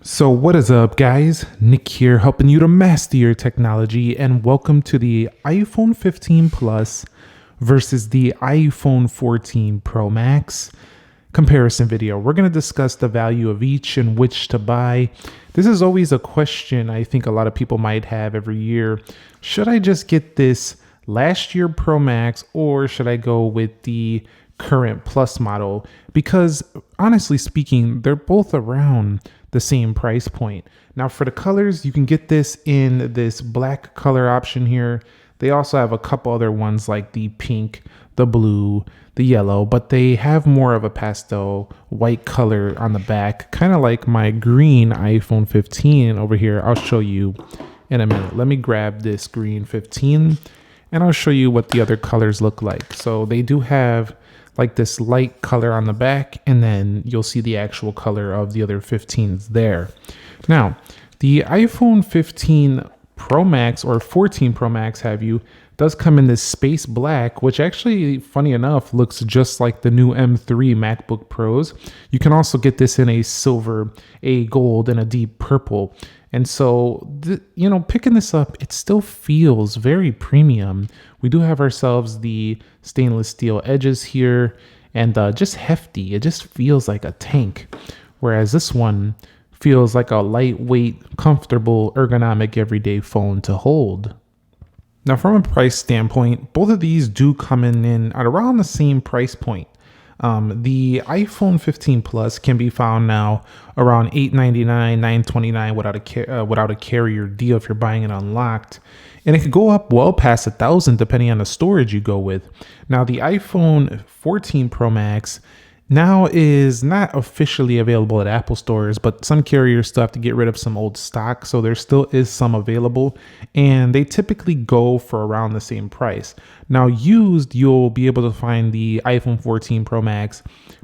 So what is up, guys? Nick here, helping you to master your technology, and welcome to the iPhone 15 Plus versus the iPhone 14 Pro Max comparison video. We're going to discuss the value of each and which to buy. This is always a question I think a lot of people might have every year. Should I just get this last year Pro Max, or should I go with the current Plus model? Because honestly speaking, they're both around the same price point. Now for the colors, you can get this in this black color option here. They also have a couple other ones like the pink, the blue, the yellow, but they have more of a pastel white color on the back, kind of like my green iPhone 15 over here. I'll show you in a minute. Let me grab this green 15 and I'll show you what the other colors look like. So they do have like this light color on the back, and then you'll see the actual color of the other 15s there. Now, the iPhone 15 Pro Max or 14 Pro Max does come in this space black, which actually, funny enough, looks just like the new M3 MacBook Pros. You can also get this in a silver, a gold, and a deep purple. And so, picking this up, it still feels very premium. We do have ourselves the stainless steel edges here, and just hefty. It just feels like a tank. Whereas this one feels like a lightweight, comfortable, ergonomic, everyday phone to hold. Now, from a price standpoint, both of these do come in at around the same price point. The iPhone 15 Plus can be found now around $899, $929 without a carrier deal if you're buying it unlocked, and it could go up well past $1,000 depending on the storage you go with. Now, the iPhone 14 Pro Max now is not officially available at Apple stores, but some carriers still have to get rid of some old stock, so there still is some available, and they typically go for around the same price. Now, used, you'll be able to find the iPhone 14 Pro Max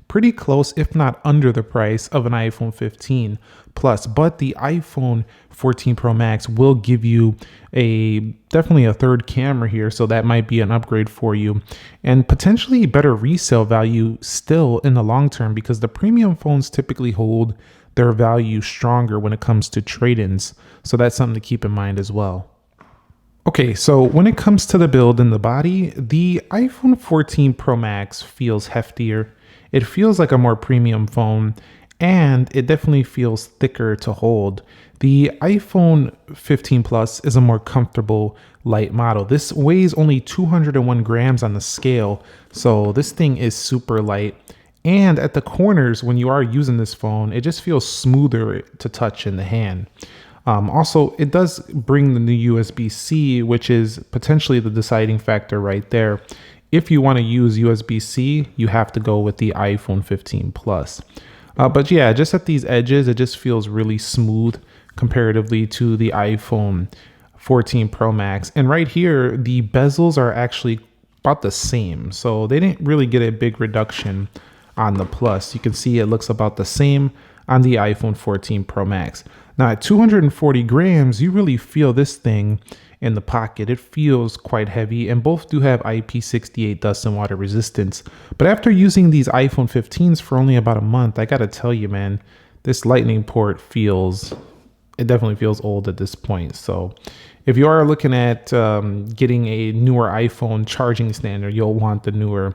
pretty close, if not under the price of an iPhone 15 Plus, but the iPhone 14 Pro Max will give you definitely a third camera here, so that might be an upgrade for you, and potentially better resale value still in the long term, because the premium phones typically hold their value stronger when it comes to trade-ins, so that's something to keep in mind as well. Okay, so when it comes to the build and the body, the iPhone 14 Pro Max feels heftier. It feels like a more premium phone, and it definitely feels thicker to hold. The iPhone 15 Plus is a more comfortable, light model. This weighs only 201 grams on the scale, so this thing is super light. And at the corners, when you are using this phone, it just feels smoother to touch in the hand. Also, it does bring the new USB-C, which is potentially the deciding factor right there. If you want to use USB-C, you have to go with the iPhone 15 Plus. But yeah, just at these edges, it just feels really smooth comparatively to the iPhone 14 Pro Max. And right here, the bezels are actually about the same. So they didn't really get a big reduction on the Plus. You can see it looks about the same on the iPhone 14 Pro Max. Now at 240 grams, you really feel this thing in the pocket. It feels quite heavy, and both do have IP68 dust and water resistance. But after using these iPhone 15s for only about a month, I gotta tell you, man, this lightning port definitely feels old at this point. So if you are looking at getting a newer iPhone charging standard, you'll want the newer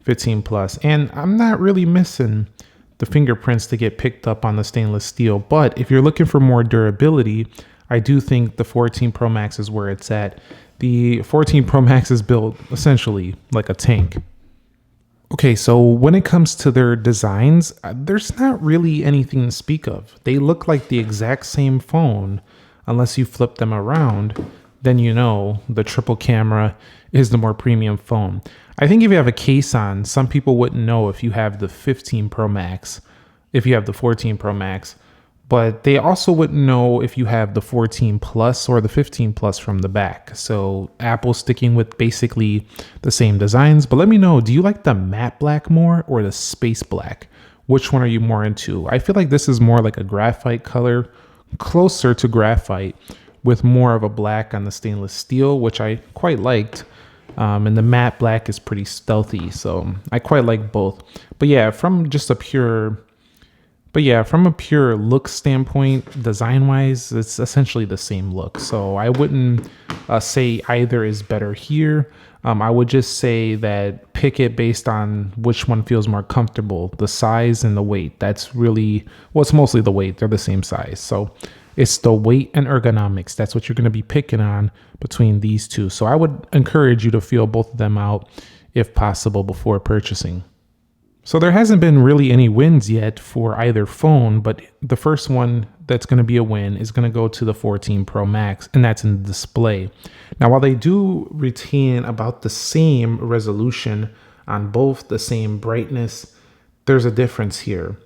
15 Plus. And I'm not really missing the fingerprints to get picked up on the stainless steel, but if you're looking for more durability, I do think the 14 Pro Max is where it's at. The 14 Pro Max is built essentially like a tank. Okay, so when it comes to their designs, there's not really anything to speak of. They look like the exact same phone, unless you flip them around, then you know the triple camera is the more premium phone. I think if you have a case on, some people wouldn't know if you have the 15 Pro Max, if you have the 14 Pro Max, but they also wouldn't know if you have the 14 Plus or the 15 Plus from the back. So Apple's sticking with basically the same designs. But let me know, do you like the matte black more or the space black? Which one are you more into? I feel like this is more like a graphite color, closer to graphite, with more of a black on the stainless steel, which I quite liked. And the matte black is pretty stealthy, so I quite like both. But yeah, from just a pure But yeah, from a pure look standpoint, design wise, it's essentially the same look. So I wouldn't say either is better here. I would just say that pick it based on which one feels more comfortable, the size and the weight. That's really, well, it's mostly the weight. They're the same size. So it's the weight and ergonomics. That's what you're going to be picking on between these two. So I would encourage you to feel both of them out if possible before purchasing. So there hasn't been really any wins yet for either phone, but the first one that's going to be a win is going to go to the 14 Pro Max, and that's in the display. Now, while they do retain about the same resolution on both, the same brightness, there's a difference here.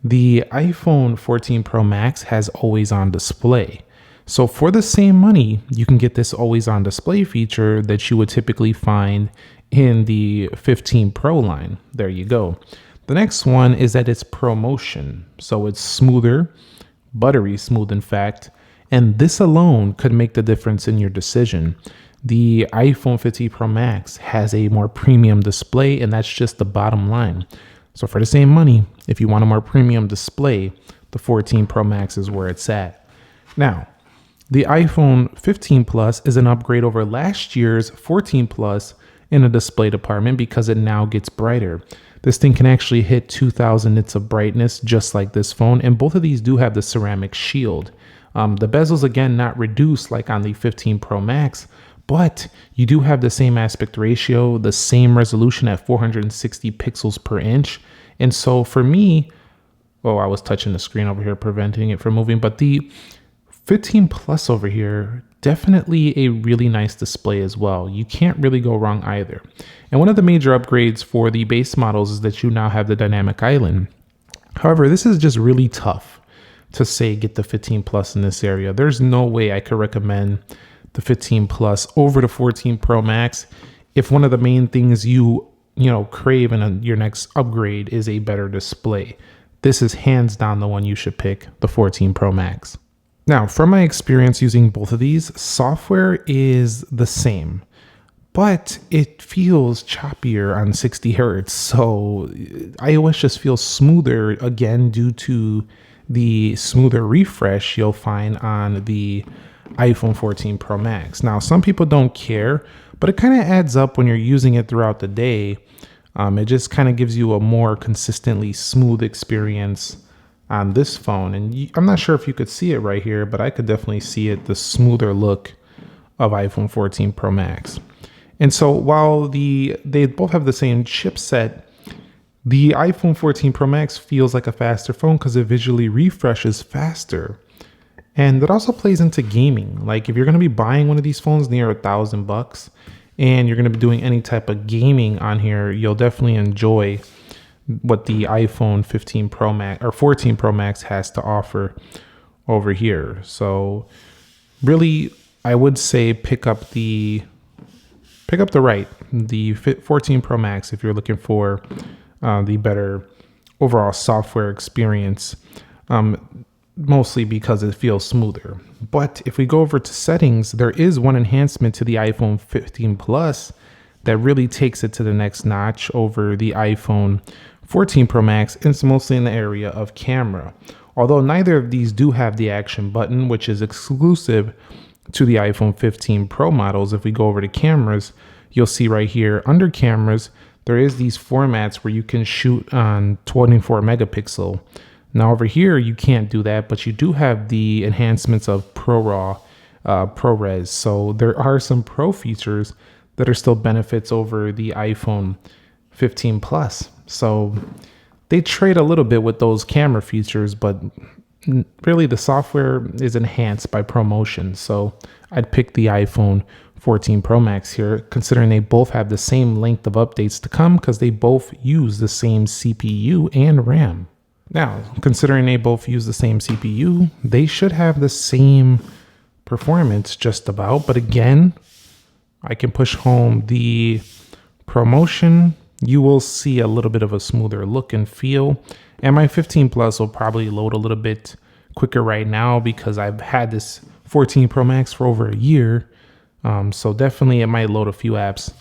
The iPhone 14 Pro Max has always on display. So for the same money, you can get this always on display feature that you would typically find in the 15 Pro line. There you go. The next one is that it's ProMotion. So it's smoother, buttery smooth, in fact. And this alone could make the difference in your decision. The iPhone 15 Pro Max has a more premium display, and that's just the bottom line. So for the same money, if you want a more premium display, the 14 Pro Max is where it's at. Now, the iPhone 15 Plus is an upgrade over last year's 14 Plus in the display department because it now gets brighter. This thing can actually hit 2000 nits of brightness just like this phone, and both of these do have the ceramic shield. The bezels, again, not reduced like on the 15 Pro Max, but you do have the same aspect ratio, the same resolution at 460 pixels per inch. And so for me, oh, I was touching the screen over here, preventing it from moving, but the 15 Plus over here, definitely a really nice display as well. You can't really go wrong either. And one of the major upgrades for the base models is that you now have the dynamic island. However, this is just really tough to say get the 15 Plus in this area. There's no way I could recommend the 15 Plus over the 14 Pro Max if one of the main things you crave in your next upgrade is a better display. This is hands down the one you should pick, the 14 Pro Max. Now, from my experience using both of these, software is the same, but it feels choppier on 60 hertz. So iOS just feels smoother, again, due to the smoother refresh you'll find on the iPhone 14 Pro Max. Now, some people don't care, but it kind of adds up when you're using it throughout the day. It just kind of gives you a more consistently smooth experience on this phone. And I'm not sure if you could see it right here, but I could definitely see it, the smoother look of iPhone 14 Pro Max. And so while they both have the same chipset, the iPhone 14 Pro Max feels like a faster phone because it visually refreshes faster. And that also plays into gaming. Like if you're going to be buying one of these phones near $1,000 and you're going to be doing any type of gaming on here, you'll definitely enjoy what the iPhone 15 Pro Max or 14 Pro Max has to offer over here. So really, I would say pick up the 14 Pro Max if you're looking for the better overall software experience, mostly because it feels smoother. But if we go over to settings, there is one enhancement to the iPhone 15 Plus that really takes it to the next notch over the iPhone 14 Pro Max. It's mostly in the area of camera. Although neither of these do have the action button, which is exclusive to the iPhone 15 Pro models. If we go over to cameras, you'll see right here under cameras, there is these formats where you can shoot on 24 megapixel. Now over here, you can't do that, but you do have the enhancements of ProRAW, ProRes. So there are some Pro features that are still benefits over the iPhone 15 Plus. So they trade a little bit with those camera features, but really the software is enhanced by ProMotion. So I'd pick the iPhone 14 Pro Max here, considering they both have the same length of updates to come because they both use the same CPU and RAM. Now, considering they both use the same CPU, they should have the same performance just about. But again, I can push home the ProMotion. You will see a little bit of a smoother look and feel. And my 15 Plus will probably load a little bit quicker right now because I've had this 14 Pro Max for over a year. So definitely it might load a few apps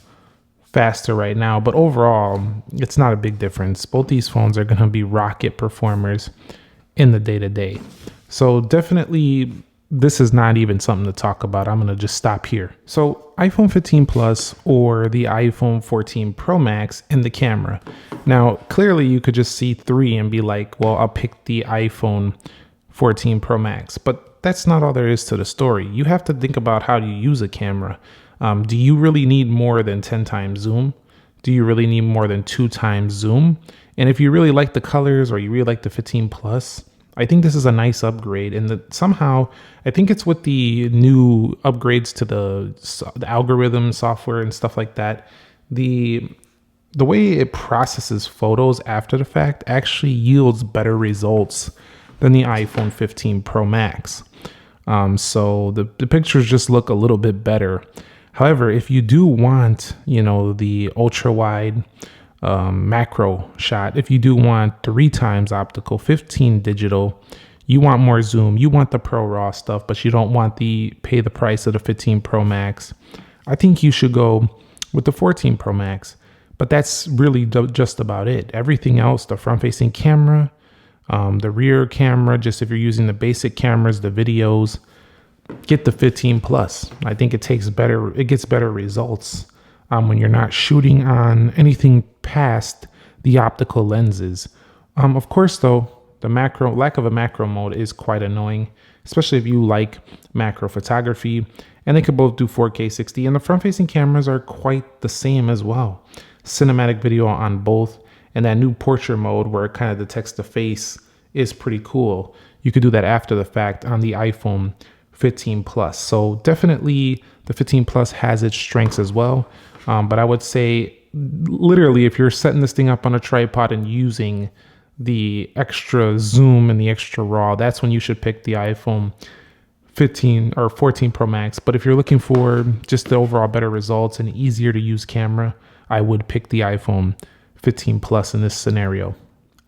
faster right now. But overall, it's not a big difference. Both these phones are going to be rocket performers in the day to day. So definitely, this is not even something to talk about. I'm going to just stop here. So iPhone 15 Plus or the iPhone 14 Pro Max in the camera. Now, clearly you could just see three and be like, well, I'll pick the iPhone 14 Pro Max. But that's not all there is to the story. You have to think about how you use a camera. Do you really need more than 10 times zoom? Do you really need more than 2 times zoom? And if you really like the colors or you really like the 15 Plus, I think this is a nice upgrade. And somehow, I think it's with the new upgrades to the algorithm software and stuff like that. The way it processes photos after the fact actually yields better results than the iPhone 15 Pro Max. So the pictures just look a little bit better. However, if you do want, the ultra wide macro shot, if you do want 3 times optical, 15 digital, you want more zoom, you want the Pro RAW stuff, but you don't want pay the price of the 15 Pro Max, I think you should go with the 14 Pro Max. But that's really just about it. Everything else, the front facing camera, the rear camera, just if you're using the basic cameras, the videos, get the 15 Plus. I think it gets better results when you're not shooting on anything past the optical lenses. Of course, though, the lack of a macro mode is quite annoying, especially if you like macro photography. And they can both do 4K 60, and the front-facing cameras are quite the same as well. Cinematic video on both, and that new portrait mode where it kind of detects the face is pretty cool. You could do that after the fact on the iPhone 15 Plus. So definitely the 15 Plus has its strengths as well. But I would say literally if you're setting this thing up on a tripod and using the extra zoom and the extra RAW, that's when you should pick the iPhone 15 or 14 Pro Max. But if you're looking for just the overall better results and easier to use camera, I would pick the iPhone 15 Plus in this scenario.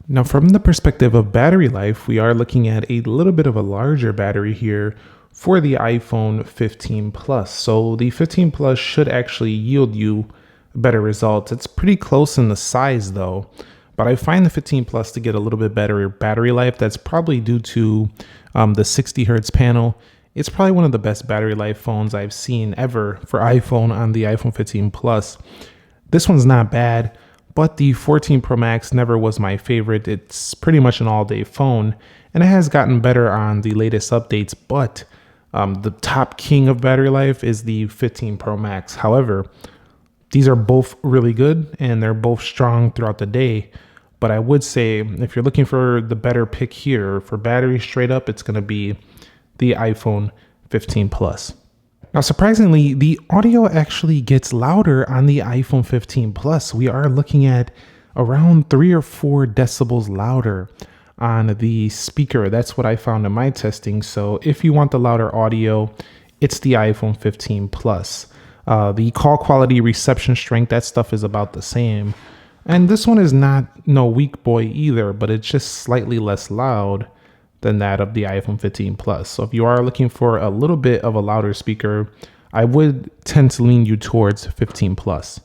Now, from the perspective of battery life, we are looking at a little bit of a larger battery here for the iPhone 15 Plus. So the 15 Plus should actually yield you better results. It's pretty close in the size though, but I find the 15 Plus to get a little bit better battery life. That's probably due to the 60 hertz panel. It's probably one of the best battery life phones I've seen ever for iPhone on the iPhone 15 Plus. This one's not bad, but the 14 Pro Max never was my favorite. It's pretty much an all-day phone, and it has gotten better on the latest updates, but the top king of battery life is the 15 Pro Max. However, these are both really good, and they're both strong throughout the day. But I would say if you're looking for the better pick here for battery straight up, it's going to be the iPhone 15 Plus. Now, surprisingly, the audio actually gets louder on the iPhone 15 Plus. We are looking at around 3 or 4 decibels louder on the speaker. That's what I found in my testing. So if you want the louder audio, it's the iPhone 15 Plus. The call quality, reception strength, that stuff is about the same. And this one is not no weak boy either, but it's just slightly less loud than that of the iPhone 15 Plus. So if you are looking for a little bit of a louder speaker, I would tend to lean you towards 15 Plus.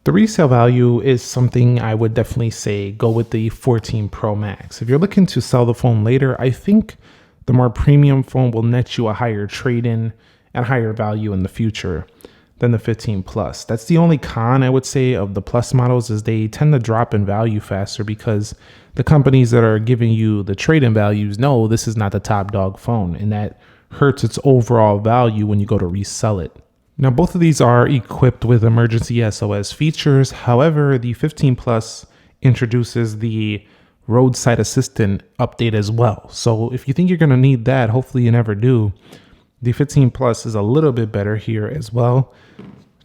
The resale value is something I would definitely say go with the 14 Pro Max. If you're looking to sell the phone later, I think the more premium phone will net you a higher trade-in and higher value in the future than the 15 Plus. That's the only con I would say of the Plus models, is they tend to drop in value faster because the companies that are giving you the trade-in values know this is not the top dog phone, and that hurts its overall value when you go to resell it. Now, both of these are equipped with emergency SOS features. However, the 15 Plus introduces the roadside assistant update as well. So if you think you're going to need that, hopefully you never do. The 15 Plus is a little bit better here as well,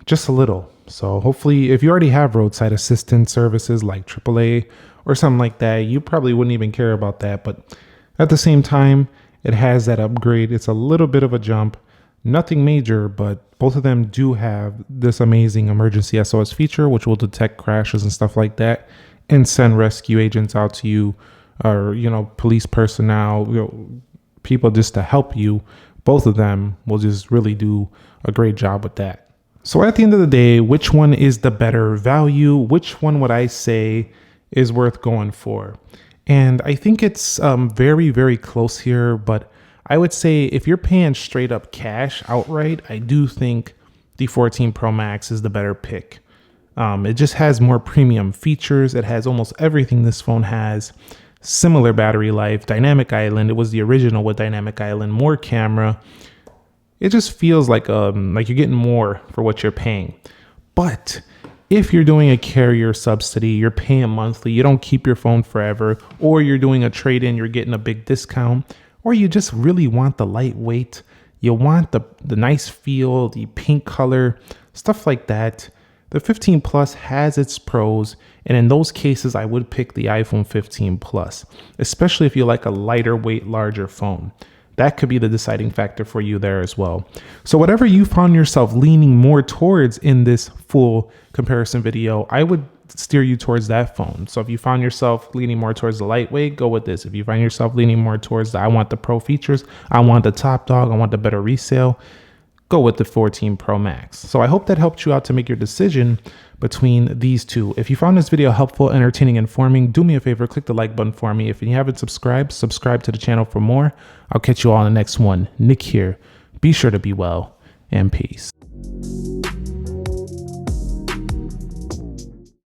just a little. So hopefully if you already have roadside assistant services like AAA or something like that, you probably wouldn't even care about that. But at the same time, it has that upgrade. It's a little bit of a jump, nothing major, but both of them do have this amazing emergency SOS feature, which will detect crashes and stuff like that and send rescue agents out to you, or, police personnel, people just to help you. Both of them will just really do a great job with that. So at the end of the day, which one is the better value? Which one would I say is worth going for? And I think it's very, very close here. But I would say if you're paying straight up cash outright, I do think the 14 Pro Max is the better pick. It just has more premium features. It has almost everything this phone has. Similar battery life, dynamic island. It was the original with dynamic island, more camera. It just feels like you're getting more for what you're paying. But if you're doing a carrier subsidy, you're paying monthly, you don't keep your phone forever, or you're doing a trade-in, you're getting a big discount, or you just really want the lightweight, you want the nice feel, the pink color, stuff like that, the 15 Plus has its pros, and in those cases, I would pick the iPhone 15 Plus, especially if you like a lighter weight, larger phone. That could be the deciding factor for you there as well. So whatever you found yourself leaning more towards in this full comparison video, I would steer you towards that phone. So if you found yourself leaning more towards the lightweight, go with this. If you find yourself leaning more towards I want the pro features, I want the top dog, I want the better resale, go with the 14 Pro Max. So I hope that helped you out to make your decision between these two. If you found this video helpful, entertaining, informing, do me a favor, click the like button for me. If you haven't subscribed, subscribe to the channel for more. I'll catch you all in the next one. Nick here. Be sure to be well, and peace.